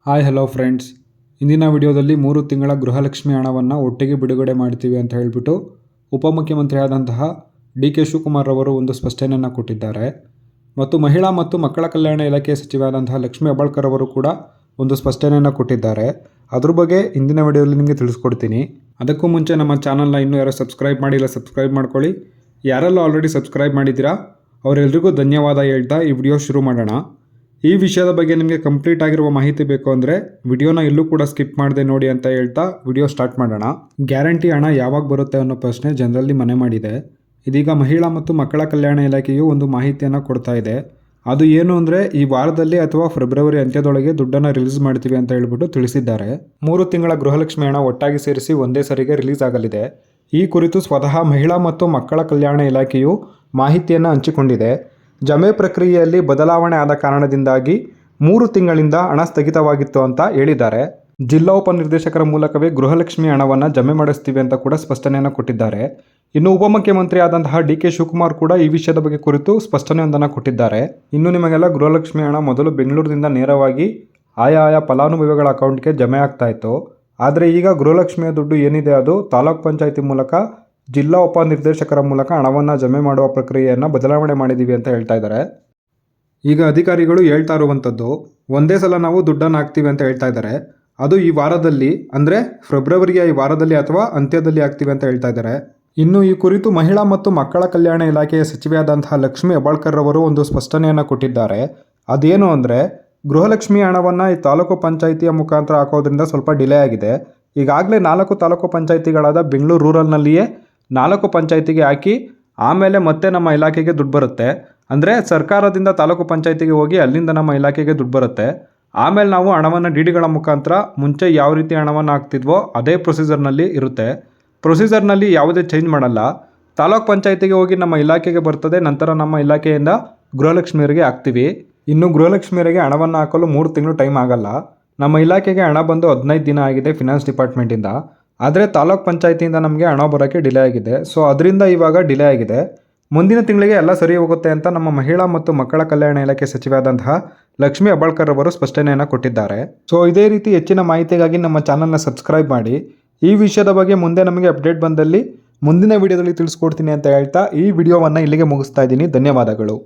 Hi hello friends, ಇಂದಿನ ವಿಡಿಯೋದಲ್ಲಿ 3 ತಿಂಗಳ ಗೃಹಲಕ್ಷ್ಮಿ ಹಣವನ್ನು ಒಟ್ಟಿಗೆ ಬಿಡುಗಡೆ ಮಾಡ್ತೀವಿ ಅಂತ ಹೇಳಿಬಿಟ್ಟು ಉಪಮುಖ್ಯಮಂತ್ರಿ ಆದಂತಹ ಡಿ ಕೆ ಶಿವಕುಮಾರ್ ಅವರು ಒಂದು ಸ್ಪಷ್ಟನೆಯನ್ನು ಕೊಟ್ಟಿದ್ದಾರೆ. ಮತ್ತು ಮಹಿಳಾ ಮತ್ತು ಮಕ್ಕಳ ಕಲ್ಯಾಣ ಇಲಾಖೆ ಸಚಿವರಾದಂತಹ ಲಕ್ಷ್ಮಿ ಹೆಬ್ಬಾಳ್ಕರ್ ಅವರು ಕೂಡ ಒಂದು ಸ್ಪಷ್ಟನೆಯನ್ನು ಕೊಟ್ಟಿದ್ದಾರೆ. ಅದ್ರ ಬಗ್ಗೆ ಇಂದಿನ ವಿಡಿಯೋದಲ್ಲಿ ನಿಮಗೆ ತಿಳಿಸ್ಕೊಡ್ತೀನಿ. ಅದಕ್ಕೂ ಮುಂಚೆ ನಮ್ಮ ಚಾನಲ್ನ ಇನ್ನೂ ಯಾರು ಸಬ್ಸ್ಕ್ರೈಬ್ ಮಾಡಿಲ್ಲ ಸಬ್ಸ್ಕ್ರೈಬ್ ಮಾಡ್ಕೊಳ್ಳಿ. ಯಾರೆಲ್ಲ ಆಲ್ರೆಡಿ ಸಬ್ಸ್ಕ್ರೈಬ್ ಮಾಡಿದ್ದೀರಾ ಅವರೆಲ್ಲರಿಗೂ ಧನ್ಯವಾದ ಹೇಳ್ತಾ ಈ ವಿಡಿಯೋ ಶುರು ಮಾಡೋಣ. ಈ ವಿಷಯದ ಬಗ್ಗೆ ನಿಮಗೆ ಕಂಪ್ಲೀಟ್ ಆಗಿರುವ ಮಾಹಿತಿ ಬೇಕು ಅಂದರೆ ವಿಡಿಯೋನ ಎಲ್ಲೂ ಕೂಡ ಸ್ಕಿಪ್ ಮಾಡದೆ ನೋಡಿ ಅಂತ ಹೇಳ್ತಾ ವಿಡಿಯೋ ಸ್ಟಾರ್ಟ್ ಮಾಡೋಣ. ಗ್ಯಾರಂಟಿ ಹಣ ಯಾವಾಗ ಬರುತ್ತೆ ಅನ್ನೋ ಪ್ರಶ್ನೆ ಜನರಲ್ಲಿ ಮನೆ ಮಾಡಿದೆ. ಇದೀಗ ಮಹಿಳಾ ಮತ್ತು ಮಕ್ಕಳ ಕಲ್ಯಾಣ ಇಲಾಖೆಯು ಒಂದು ಮಾಹಿತಿಯನ್ನು ಕೊಡ್ತಾ ಇದೆ. ಅದು ಏನು ಅಂದರೆ ಈ ವಾರದಲ್ಲಿ ಅಥವಾ ಫೆಬ್ರವರಿ ಅಂತ್ಯದೊಳಗೆ ದುಡ್ಡನ್ನು ರಿಲೀಸ್ ಮಾಡ್ತೀವಿ ಅಂತ ಹೇಳ್ಬಿಟ್ಟು ತಿಳಿಸಿದ್ದಾರೆ. 3 ತಿಂಗಳ ಗೃಹಲಕ್ಷ್ಮಿ ಹಣ ಒಟ್ಟಾಗಿ ಸೇರಿಸಿ ಒಂದೇ ಸರಿಗೆ ರಿಲೀಸ್ ಆಗಲಿದೆ. ಈ ಕುರಿತು ಸ್ವತಃ ಮಹಿಳಾ ಮತ್ತು ಮಕ್ಕಳ ಕಲ್ಯಾಣ ಇಲಾಖೆಯು ಮಾಹಿತಿಯನ್ನು ಹಂಚಿಕೊಂಡಿದೆ. ಜಮೆ ಪ್ರಕ್ರಿಯೆಯಲ್ಲಿ ಬದಲಾವಣೆ ಆದ ಕಾರಣದಿಂದಾಗಿ 3 ತಿಂಗಳಿಂದ ಹಣ ಸ್ಥಗಿತವಾಗಿತ್ತು ಅಂತ ಹೇಳಿದ್ದಾರೆ. ಜಿಲ್ಲಾ ಉಪನಿರ್ದೇಶಕರ ಮೂಲಕವೇ ಗೃಹಲಕ್ಷ್ಮಿ ಹಣವನ್ನು ಜಮೆ ಮಾಡಿಸ್ತೀವಿ ಅಂತ ಕೂಡ ಸ್ಪಷ್ಟನೆಯನ್ನು ಕೊಟ್ಟಿದ್ದಾರೆ. ಇನ್ನು ಉಪಮುಖ್ಯಮಂತ್ರಿ ಆದಂತಹ ಡಿ ಕೆ ಶಿವಕುಮಾರ್ ಕೂಡ ಈ ವಿಷಯದ ಬಗ್ಗೆ ಕುರಿತು ಸ್ಪಷ್ಟನೆಯೊಂದನ್ನು ಕೊಟ್ಟಿದ್ದಾರೆ. ಇನ್ನು ನಿಮಗೆಲ್ಲ ಗೃಹಲಕ್ಷ್ಮಿ ಹಣ ಮೊದಲು ಬೆಂಗಳೂರಿನಿಂದ ನೇರವಾಗಿ ಆಯಾ ಫಲಾನುಭವಿಗಳ ಅಕೌಂಟ್ಗೆ ಜಮೆ ಆಗ್ತಾ ಇತ್ತು. ಆದರೆ ಈಗ ಗೃಹಲಕ್ಷ್ಮಿಯ ದುಡ್ಡು ಏನಿದೆ ಅದು ತಾಲೂಕ್ ಪಂಚಾಯಿತಿ ಮೂಲಕ ಜಿಲ್ಲಾ ಉಪನಿರ್ದೇಶಕರ ಮೂಲಕ ಹಣವನ್ನು ಜಮೆ ಮಾಡುವ ಪ್ರಕ್ರಿಯೆಯನ್ನು ಬದಲಾವಣೆ ಮಾಡಿದ್ದೀವಿ ಅಂತ ಹೇಳ್ತಾ ಇದ್ದಾರೆ. ಈಗ ಅಧಿಕಾರಿಗಳು ಹೇಳ್ತಾ ಇರುವಂಥದ್ದು ಒಂದೇ ಸಲ ನಾವು ದುಡ್ಡನ್ನು ಹಾಕ್ತೀವಿ ಅಂತ ಹೇಳ್ತಾ ಇದ್ದಾರೆ. ಅದು ಈ ವಾರದಲ್ಲಿ ಅಂದರೆ ಫೆಬ್ರವರಿಯ ಈ ವಾರದಲ್ಲಿ ಅಥವಾ ಅಂತ್ಯದಲ್ಲಿ ಹಾಕ್ತೀವಿ ಅಂತ ಹೇಳ್ತಾ ಇದ್ದಾರೆ. ಇನ್ನು ಈ ಕುರಿತು ಮಹಿಳಾ ಮತ್ತು ಮಕ್ಕಳ ಕಲ್ಯಾಣ ಇಲಾಖೆಯ ಸಚಿವೆಯಾದಂತಹ ಲಕ್ಷ್ಮಿ ಹೆಬ್ಬಾಳ್ಕರ್ ಅವರು ಒಂದು ಸ್ಪಷ್ಟನೆಯನ್ನು ಕೊಟ್ಟಿದ್ದಾರೆ. ಅದೇನು ಅಂದರೆ ಗೃಹಲಕ್ಷ್ಮಿ ಹಣವನ್ನು ಈ ತಾಲೂಕು ಪಂಚಾಯಿತಿಯ ಮುಖಾಂತರ ಹಾಕೋದ್ರಿಂದ ಸ್ವಲ್ಪ ಡಿಲೇ ಆಗಿದೆ. ಈಗಾಗಲೇ 4 ತಾಲೂಕು ಪಂಚಾಯಿತಿಗಳಾದ ಬೆಂಗಳೂರು ರೂರಲ್ನಲ್ಲಿಯೇ 4 ಪಂಚಾಯಿತಿಗೆ ಹಾಕಿ ಆಮೇಲೆ ಮತ್ತೆ ನಮ್ಮ ಇಲಾಖೆಗೆ ದುಡ್ಡು ಬರುತ್ತೆ. ಅಂದರೆ ಸರ್ಕಾರದಿಂದ ತಾಲೂಕು ಪಂಚಾಯಿತಿಗೆ ಹೋಗಿ ಅಲ್ಲಿಂದ ನಮ್ಮ ಇಲಾಖೆಗೆ ದುಡ್ಡು ಬರುತ್ತೆ. ಆಮೇಲೆ ನಾವು ಹಣವನ್ನು ಡಿ.ಡಿಗಳ ಮುಖಾಂತರ ಮುಂಚೆ ಯಾವ ರೀತಿ ಹಣವನ್ನು ಹಾಕ್ತಿದ್ವೋ ಅದೇ ಪ್ರೊಸೀಜರ್ನಲ್ಲಿ ಇರುತ್ತೆ. ಪ್ರೊಸೀಜರ್ನಲ್ಲಿ ಯಾವುದೇ ಚೇಂಜ್ ಮಾಡಲ್ಲ. ತಾಲೂಕು ಪಂಚಾಯಿತಿಗೆ ಹೋಗಿ ನಮ್ಮ ಇಲಾಖೆಗೆ ಬರ್ತದೆ. ನಂತರ ನಮ್ಮ ಇಲಾಖೆಯಿಂದ ಗೃಹಲಕ್ಷ್ಮಿಯರಿಗೆ ಹಾಕ್ತೀವಿ. ಇನ್ನು ಗೃಹಲಕ್ಷ್ಮಿಯರಿಗೆ ಹಣವನ್ನು ಹಾಕಲು 3 ತಿಂಗಳು ಟೈಮ್ ಆಗಲ್ಲ. ನಮ್ಮ ಇಲಾಖೆಗೆ ಹಣ ಬಂದು 15 ದಿನ ಆಗಿದೆ ಫಿನಾನ್ಸ್ ಡಿಪಾರ್ಟ್ಮೆಂಟಿಂದ. ಆದರೆ ತಾಲೂಕ್ ಪಂಚಾಯಿತಿಯಿಂದ ನಮಗೆ ಹಣ ಬರೋಕ್ಕೆ ಡಿಲೇ ಆಗಿದೆ. ಸೊ ಅದರಿಂದ ಇವಾಗ ಡಿಲೇ ಆಗಿದೆ. ಮುಂದಿನ ತಿಂಗಳಿಗೆ ಎಲ್ಲ ಸರಿ ಹೋಗುತ್ತೆ ಅಂತ ನಮ್ಮ ಮಹಿಳಾ ಮತ್ತು ಮಕ್ಕಳ ಕಲ್ಯಾಣ ಇಲಾಖೆ ಸಚಿವರಾದಂತಹ ಲಕ್ಷ್ಮಿ ಹೆಬ್ಬಾಳ್ಕರ್ ಅವರು ಸ್ಪಷ್ಟನೆಯನ್ನು ಕೊಟ್ಟಿದ್ದಾರೆ. ಸೊ ಇದೇ ರೀತಿ ಹೆಚ್ಚಿನ ಮಾಹಿತಿಗಾಗಿ ನಮ್ಮ ಚಾನಲ್ನ ಸಬ್ಸ್ಕ್ರೈಬ್ ಮಾಡಿ. ಈ ವಿಷಯದ ಬಗ್ಗೆ ಮುಂದೆ ನಮಗೆ ಅಪ್ಡೇಟ್ ಬಂದಲ್ಲಿ ಮುಂದಿನ ವಿಡಿಯೋದಲ್ಲಿ ತಿಳಿಸ್ಕೊಡ್ತೀನಿ ಅಂತ ಹೇಳ್ತಾ ಈ ವಿಡಿಯೋವನ್ನು ಇಲ್ಲಿಗೆ ಮುಗಿಸ್ತಾ ಇದ್ದೀನಿ. ಧನ್ಯವಾದಗಳು.